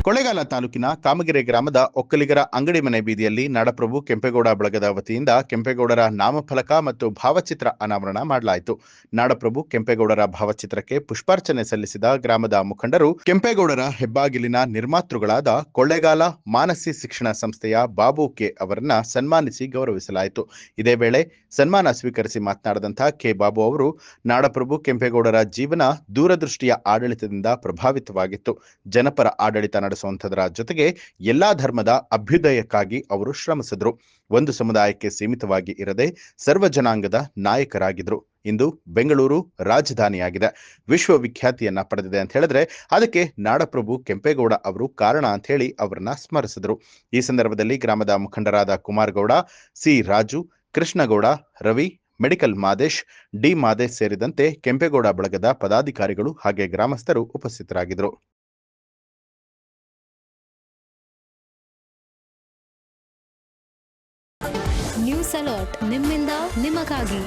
ಕೊಳ್ಳೇಗಾಲ ತಾಲೂಕಿನ ಕಾಮಗೆರೆ ಗ್ರಾಮದ ಒಕ್ಕಲಿಗರ ಅಂಗಡಿ ಮನೆ ಬೀದಿಯಲ್ಲಿ ನಾಡಪ್ರಭು ಕೆಂಪೇಗೌಡ ಬಳಗದ ವತಿಯಿಂದ ಕೆಂಪೇಗೌಡರ ನಾಮಫಲಕ ಮತ್ತು ಭಾವಚಿತ್ರ ಅನಾವರಣ ಮಾಡಲಾಯಿತು. ನಾಡಪ್ರಭು ಕೆಂಪೇಗೌಡರ ಭಾವಚಿತ್ರಕ್ಕೆ ಪುಷ್ಪಾರ್ಚನೆ ಸಲ್ಲಿಸಿದ ಗ್ರಾಮದ ಮುಖಂಡರು ಕೆಂಪೇಗೌಡರ ಹೆಬ್ಬಾಗಿಲಿನ ನಿರ್ಮಾತೃಗಳಾದ ಕೊಳ್ಳೇಗಾಲ ಮಾನಸಿ ಶಿಕ್ಷಣ ಸಂಸ್ಥೆಯ ಬಾಬು ಕೆ ಅವರನ್ನ ಸನ್ಮಾನಿಸಿ ಗೌರವಿಸಲಾಯಿತು. ಇದೇ ವೇಳೆ ಸನ್ಮಾನ ಸ್ವೀಕರಿಸಿ ಮಾತನಾಡಿದಂತಹ ಕೆ ಬಾಬು ಅವರು, ನಾಡಪ್ರಭು ಕೆಂಪೇಗೌಡರ ಜೀವನ ದೂರದೃಷ್ಟಿಯ ಆಡಳಿತದಿಂದ ಪ್ರಭಾವಿತವಾಗಿತ್ತು. ಜನಪರ ಆಡಳಿತ ನಡೆಸುವಂಥದರ ಜೊತೆಗೆ ಎಲ್ಲಾ ಧರ್ಮದ ಅಭ್ಯುದಯಕ್ಕಾಗಿ ಅವರು ಶ್ರಮಿಸಿದ್ರು. ಒಂದು ಸಮುದಾಯಕ್ಕೆ ಸೀಮಿತವಾಗಿ ಇರದೆ ಸರ್ವ ಜನಾಂಗದ ನಾಯಕರಾಗಿದ್ರು. ಇಂದು ಬೆಂಗಳೂರು ರಾಜಧಾನಿಯಾಗಿದೆ, ವಿಶ್ವವಿಖ್ಯಾತಿಯನ್ನ ಪಡೆದಿದೆ ಅಂತ ಹೇಳಿದ್ರೆ ಅದಕ್ಕೆ ನಾಡಪ್ರಭು ಕೆಂಪೇಗೌಡ ಅವರು ಕಾರಣ ಅಂತ ಹೇಳಿ ಅವರನ್ನ ಸ್ಮರಿಸಿದ್ರು. ಈ ಸಂದರ್ಭದಲ್ಲಿ ಗ್ರಾಮದ ಮುಖಂಡರಾದ Kumaragowda, C Raju, Krishnagowda, Ravi, medical Madesh, D Madesh ಸೇರಿದಂತೆ ಕೆಂಪೇಗೌಡ ಬಳಗದ ಪದಾಧಿಕಾರಿಗಳು ಹಾಗೆ ಗ್ರಾಮಸ್ಥರು ಉಪಸ್ಥಿತರಾಗಿದ್ದರು. ನ್ಯೂಸ್ ಅಲರ್ಟ್ ನಿಮ್ಮಿಂದ ನಿಮಗಾಗಿ.